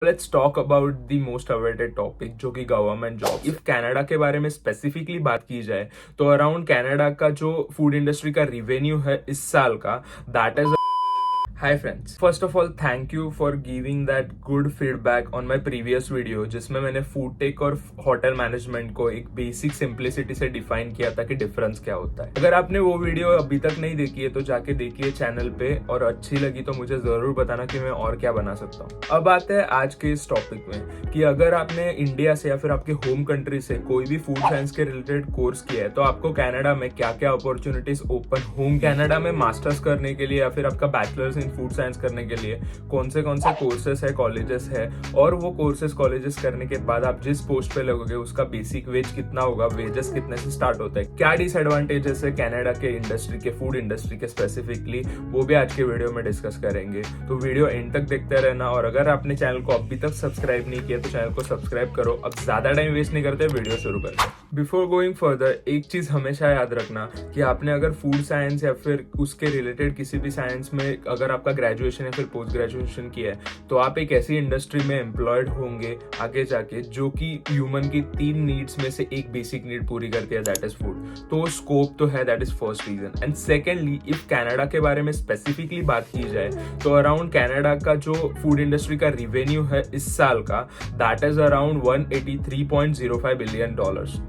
Let's talk about the most awaited topic जो कि government job. If Canada के बारे में स्पेसिफिकली बात की जाए तो अराउंड कनाडा का जो फूड इंडस्ट्री का रिवेन्यू है इस साल का, that is hi friends, first of all thank you for giving that good feedback on my previous video जिसमें मैंने फूड टेक और होटल मैनेजमेंट को एक बेसिक सिंप्लिसिटी से डिफाइन किया था कि डिफरेंस क्या होता है। अगर आपने वो वीडियो अभी तक नहीं देखी है तो जाके देखिए चैनल पे, और अच्छी लगी तो मुझे जरूर बताना कि मैं और क्या बना सकता हूँ। अब आते हैं आज के इस टॉपिक में कि अगर आपने इंडिया से या फिर आपके होम कंट्री से कोई भी फूड साइंस के रिलेटेड कोर्स किया है तो आपको कनाडा में क्या क्या अपॉर्चुनिटीज ओपन होंगी। कनाडा में मास्टर्स करने के लिए या फिर आपका बैचलर्स इन फूड साइंस करने के लिए कौन से कोर्सेस है, कॉलेजेस है, और वो कोर्सेस कॉलेजेस करने के बाद आप जिस पोस्ट पे लगोगे उसका बेसिक वेज कितना होगा, वेजेस कितने से स्टार्ट होता है, क्या डिसएडवांटेजेस है कनाडा के इंडस्ट्री के, फूड इंडस्ट्री के स्पेसिफिकली, वो भी आज के वीडियो में डिस्कस करेंगे। तो वीडियो एंड तक देखते रहना, और अगर आपने चैनल को अभी तक सब्सक्राइब नहीं किया तो चैनल को सब्सक्राइब करो। अब ज्यादा टाइम वेस्ट नहीं करते, वीडियो शुरू करते हैं। बिफोर गोइंग फर्दर एक चीज हमेशा याद रखना कि आपने अगर फूड साइंस या फिर उसके रिलेटेड किसी भी साइंस में अगर आपका ग्रेजुएशन या फिर पोस्ट ग्रेजुएशन किया है तो आप एक ऐसी इंडस्ट्री में एम्प्लॉयड होंगे आगे जाके जो कि ह्यूमन की 3 नीड्स में से एक बेसिक नीड पूरी करती है, दैट इज फूड। तो स्कोप तो है, that is first reason. And secondly, if Canada के बारे में स्पेसिफिकली बात की जाए तो अराउंड कनाडा का जो फूड इंडस्ट्री का रिवेन्यू है इस साल का, दैट इज अराउंड $183.05 बिलियन,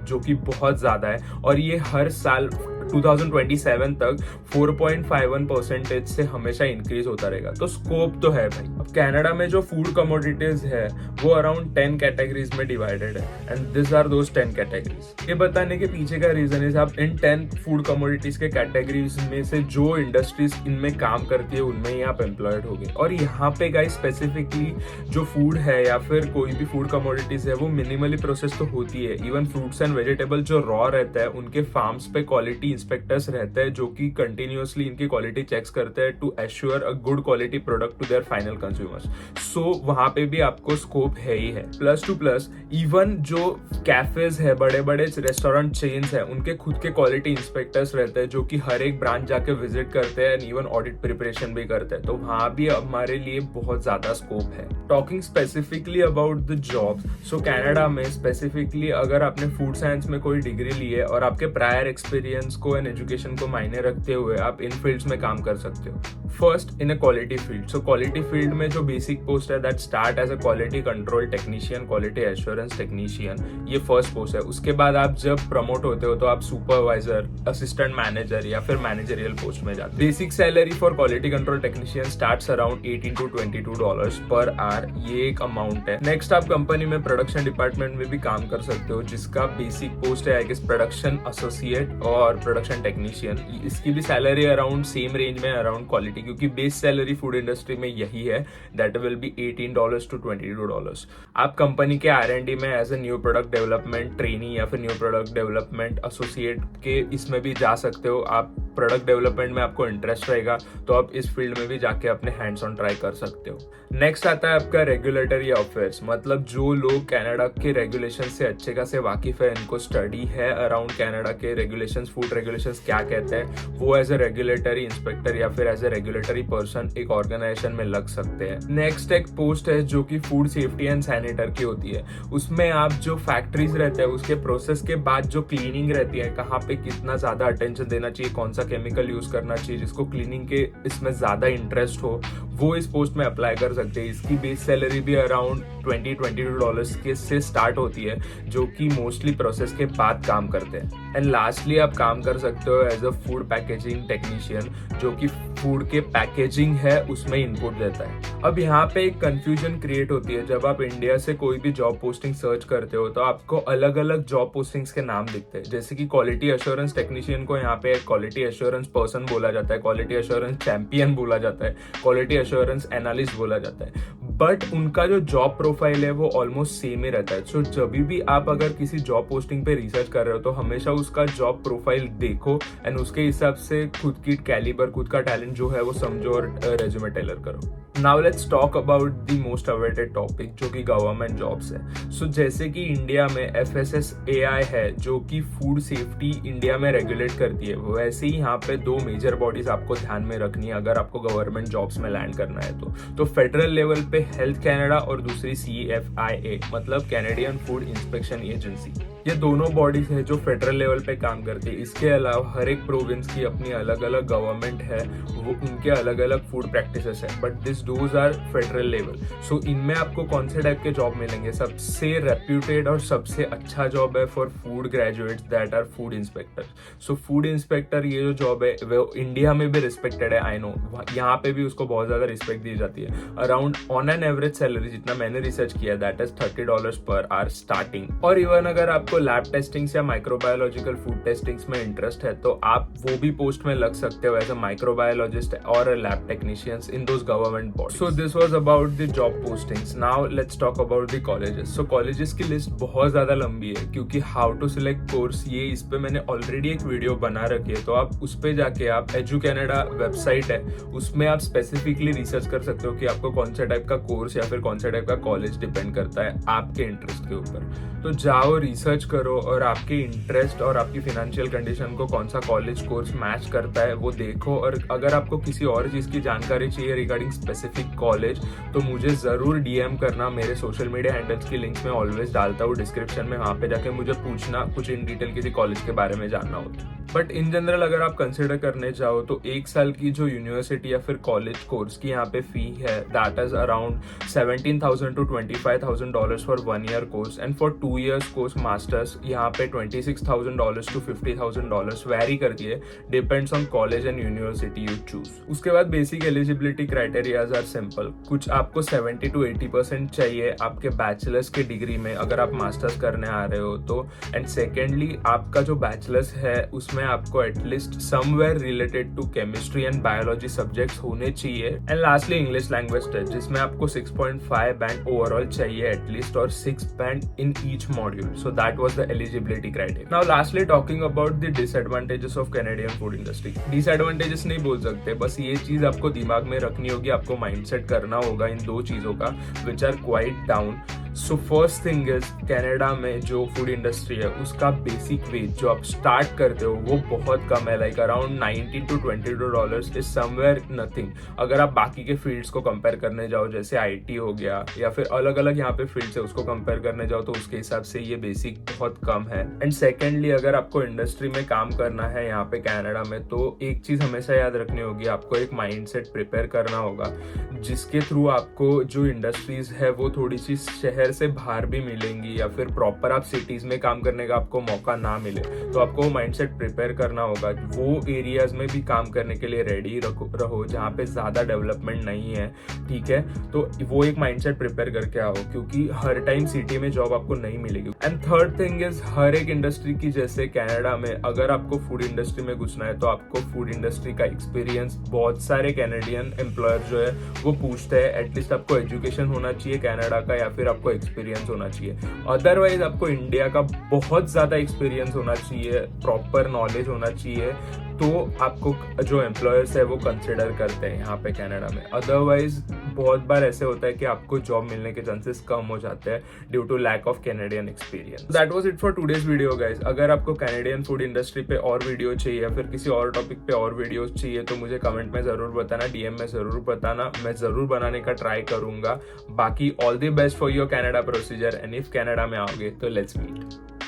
जो कि बहुत ज्यादा है, और ये हर साल 2027 तक 4.51% से हमेशा इंक्रीज होता रहेगा। तो स्कोप तो है भाई। अब कनाडा में जो फूड कमोडिटीज है वो अराउंड 10 कैटेगरीज में डिवाइडेड है, and this are those 10 categories. ये बताने के पीछे का रीजन इज आप इन 10 फूड कमोडिटीज के कैटेगरीज में से जो इंडस्ट्रीज इनमें काम करती है उनमें ही आप एम्प्लॉयड होगे। और यहाँ पे गाइस स्पेसिफिकली जो फूड है या फिर कोई भी फूड कमोडिटीज है वो मिनिमली प्रोसेस तो होती है। इवन फ्रूट्स एंड वेजिटेबल जो रॉ रहता है उनके फार्म्स पे क्वालिटी इंस्पेक्टर्स रहते हैं जो कि कंटिन्यूअसली इनकी क्वालिटी चेक्स करते हैं to assure a good quality product to their final consumers. So वहां पे भी आपको स्कोप है ही है। प्लस टू प्लस इवन जो कैफेज है, बड़े बड़े रेस्टोरेंट चेन्स है, उनके खुद के क्वालिटी इंस्पेक्टर्स रहते हैं जो कि हर एक ब्रांच जाके विजिट करते हैं एंड इवन ऑडिट प्रिपरेशन भी करते हैं। तो वहां भी हमारे लिए बहुत ज्यादा स्कोप है। Talking specifically about the jobs, so Canada में स्पेसिफिकली अगर आपने फूड साइंस में कोई डिग्री ली है और आपके प्रायर एक्सपीरियंस को एंड एजुकेशन को मायने रखते हुए आप इन फील्ड्स में काम कर सकते हो। First in a quality field, so quality field में जो बेसिक पोस्ट है that start as a quality control technician, quality assurance technician, ये फर्स्ट पोस्ट है। उसके बाद आप जब प्रमोट होते हो तो आप सुपरवाइजर, असिस्टेंट मैनेजर या फिर मैनेजरियल पोस्ट में जाते हो। Basic salary for quality control technician starts around $18 to $22 per hour, ये एक अमाउंट है। नेक्स्ट आप कंपनी में प्रोडक्शन डिपार्टमेंट में भी काम कर सकते हो जिसका बेसिक पोस्ट है आई गेस प्रोडक्शन एसोसिएट और प्रोडक्शन टेक्नीशियन। इसकी भी सैलरी अराउंड सेम रेंज में, अराउंड क्वालिटी, क्योंकि बेस सैलरी फूड इंडस्ट्री में यही है, दैट विल बी $18 to $22। आप कंपनी के R&D में as a new product development trainee या फिर न्यू प्रोडक्ट डेवलपमेंट एसोसिएट के इसमें भी जा सकते हो। आप प्रोडक्ट डेवलपमेंट में आपको इंटरेस्ट रहेगा तो आप इस फील्ड में भी जाके अपने हैंड्स ऑन ट्राई कर सकते हो। नेक्स्ट आता है आपका रेगुलेटरी अफेयर्स, मतलब जो लोग कनाडा के रेगुलेशन से अच्छे खासे वाकिफ है, इनको स्टडी है अराउंड कनाडा के रेगुलेशंस, फूड रेगुलेशंस क्या कहते हैं, वो एज ए रेगुलेटरी इंस्पेक्टर या फिर एज ए रेगुलेटरी पर्सन एक ऑर्गेनाइजेशन में लग सकते हैं। नेक्स्ट एक पोस्ट है जो कि फूड सेफ्टी एंड सैनिटर की होती है। उसमें आप जो फैक्ट्रीज रहते हैं उसके प्रोसेस के बाद जो क्लीनिंग रहती है, कहाँ पे कितना ज्यादा अटेंशन देना चाहिए, कौन सा केमिकल यूज करना चाहिए, जिसको क्लीनिंग के इसमें ज्यादा इंटरेस्ट हो वो इस पोस्ट में अप्लाई कर सकते हैं। इसकी बेस सैलरी भी अराउंड $22 के से स्टार्ट होती है जो कि मोस्टली प्रोसेस के बाद काम करते हैं। एंड लास्टली आप काम कर सकते हो as a food packaging technician जो कि फूड के पैकेजिंग है उसमें इनपुट देता है। अब यहाँ पे एक कंफ्यूजन क्रिएट होती है, जब आप इंडिया से कोई भी जॉब पोस्टिंग सर्च करते हो तो आपको अलग अलग जॉब पोस्टिंग्स के नाम दिखते हैं। जैसे कि क्वालिटी एश्योरेंस टेक्नीशियन को यहाँ पे क्वालिटी एश्योरेंस पर्सन बोला जाता है, क्वालिटी एश्योरेंस चैंपियन बोला जाता है, क्वालिटी एश्योरेंस एनालिस्ट बोला जाता है, बट उनका जो जॉब प्रोफाइल है वो ऑलमोस्ट सेम ही रहता है। सो जब भी आप अगर किसी जॉब पोस्टिंग पे रिसर्च कर रहे हो तो हमेशा उसका जॉब प्रोफाइल देखो एंड उसके हिसाब से खुद की कैलिबर, खुद का टैलेंट जो है वो समझो और रेज्यूमे टेलर करो। Now let's talk about the most awaited topic जो कि गवर्नमेंट जॉब्स है। सो जैसे कि इंडिया में FSSAI है जो कि फूड सेफ्टी इंडिया में रेगुलेट करती है, वैसे ही यहाँ पे 2 मेजर बॉडीज आपको ध्यान में रखनी है अगर आपको गवर्नमेंट जॉब्स में लैंड करना है तो फेडरल लेवल पे हेल्थ कैनेडा और दूसरी CFIA मतलब कैनेडियन फूड इंस्पेक्शन एजेंसी, ये दोनों बॉडीज है जो फेडरल लेवल पे काम करती है। इसके अलावा हर एक प्रोविंस की अपनी अलग अलग गवर्नमेंट है, वो उनके अलग अलग फूड प्रैक्टिसेस है, but this does are federal level. So इनमें आपको कौन से टाइप के जॉब मिलेंगे? सबसे रेप्यूटेड और सबसे अच्छा जॉब है for food graduates that are food inspector. So food inspector ये जो जॉब है वो इंडिया में भी रिस्पेक्टेड है, आई नो, यहाँ पे भी उसको बहुत ज्यादा रिस्पेक्ट दी जाती है। Around on an average salary जितना मैंने रिसर्च किया that is $30 per hour starting. और इवन अगर आपको लैब टेस्टिंग्स या माइक्रोबायोलॉजिकल फूड टेस्टिंग्स में इंटरेस्ट है तो आप वो भी पोस्ट में लग सकते हो एज अ माइक्रोबायोलॉजिस्ट और lab technicians in those government bodies. So this was about the job postings. Now let's talk about the colleges. So colleges की लिस्ट बहुत ज्यादा लंबी है क्योंकि हाउ टू सिलेक्ट कोर्स ये इस पे मैंने ऑलरेडी एक वीडियो बना रखी है, तो आप उस पे जाके आप एजू कैनेडा वेबसाइट है उसमें आप स्पेसिफिकली रिसर्च कर सकते हो कि आपको कौन सा टाइप का कोर्स या फिर कौन सा टाइप का कॉलेज डिपेंड करता है आपके इंटरेस्ट के ऊपर। तो जाओ रिसर्च करो और आपके इंटरेस्ट और आपकी फाइनेंशियल कंडीशन को कौन सा कॉलेज कोर्स मैच करता है वो देखो। और अगर आपको किसी और चीज की जानकारी चाहिए रिगार्डिंग स्पेसिफिक कॉलेज तो मुझे जरूर DM करना। मेरे सोशल मीडिया हैंडल्स की लिंक्स में ऑलवेज डालता हूँ डिस्क्रिप्शन में, वहां पे जाके मुझे पूछना कुछ इन डिटेल किसी कॉलेज के बारे में जानना हो। बट इन जनरल अगर आप कंसिडर करने जाओ तो एक साल की जो यूनिवर्सिटी या फिर कॉलेज कोर्स की यहाँ पे फी है that is around $17,000 to $25,000 for 1 year course and for 2 years course masters यहाँ पे $26,000 to $50,000 वेरी करती है, depends on college and university you choose. उसके बाद basic eligibility criterias are simple. कुछ आपको 70 to 80% चाहिए आपके बैचलर्स के डिग्री में अगर आप मास्टर्स करने आ रहे हो तो। एंड सेकेंडली आपका जो बैचलर्स है उसमें आपको at least somewhere related to chemistry and biology subjects होने चाहिए। And lastly English language test जिसमें आपको 6.5 बैंड ओवरऑल चाहिए एटलीस्ट और 6 band in each module. So that was the eligibility criteria. Now lastly talking about the disadvantages of Canadian food industry. Disadvantages नहीं बोल सकते, बस ये चीज आपको दिमाग में रखनी होगी, आपको माइंडसेट करना होगा इन दो चीजों का which are quite down. So first thing is Canada में जो फूड इंडस्ट्री है उसका बेसिक वेज जो आप स्टार्ट करते हो वो बहुत कम है, like around $19 to $22 is somewhere nothing. अगर आप बाकी के फील्ड्स को कंपेयर करने जाओ जैसे IT हो गया या फिर अलग अलग यहाँ पे फील्ड्स है उसको कंपेयर करने जाओ तो उसके हिसाब से ये बेसिक बहुत कम है। एंड सेकेंडली अगर आपको इंडस्ट्री में काम करना है यहाँ पे कैनेडा में तो एक चीज हमेशा याद रखनी होगी, आपको एक माइंडसेट प्रिपेयर करना होगा जिसके थ्रू आपको जो इंडस्ट्रीज है वो थोड़ी सी शहर से बाहर भी मिलेंगी या फिर प्रॉपर आप सिटीज में काम करने का आपको मौका ना मिले, तो आपको माइंडसेट प्रिपेयर करना होगा। वो एरियाज में भी काम करने के लिए रेडी रहो जहाँ पे ज्यादा डेवलपमेंट नहीं है, ठीक है। तो वो एक माइंडसेट प्रिपेयर करके आओ क्योंकि हर टाइम सिटी में जॉब आपको नहीं मिलेगी। एंड थर्ड थिंग इज हर एक इंडस्ट्री की जैसे कनाडा में अगर आपको फूड इंडस्ट्री में घुसना है तो आपको फूड इंडस्ट्री का एक्सपीरियंस बहुत सारे कैनेडियन एम्प्लॉयर जो है वो पूछते हैं। एटलीस्ट आपको एजुकेशन होना चाहिए कनाडा का या फिर आपको एक्सपीरियंस होना चाहिए, अदरवाइज आपको इंडिया का बहुत ज्यादा एक्सपीरियंस होना चाहिए, प्रॉपर नॉलेज होना चाहिए, तो आपको जो एम्प्लॉयर्स है वो कंसिडर करते हैं यहाँ पे कनाडा में। अदरवाइज बहुत बार ऐसे होता है कि आपको जॉब मिलने के चांसेस कम हो जाते हैं due to lack of Canadian experience. That was it for today's video guys. अगर आपको कैनेडियन फूड इंडस्ट्री पे और वीडियो चाहिए या फिर किसी और टॉपिक पे और वीडियोस चाहिए तो मुझे कमेंट में जरूर बताना, DM में जरूर बताना, मैं जरूर बनाने का ट्राई करूंगा। बाकी all the best for your Canada procedure and if Canada में आओगे तो लेट्स मीट।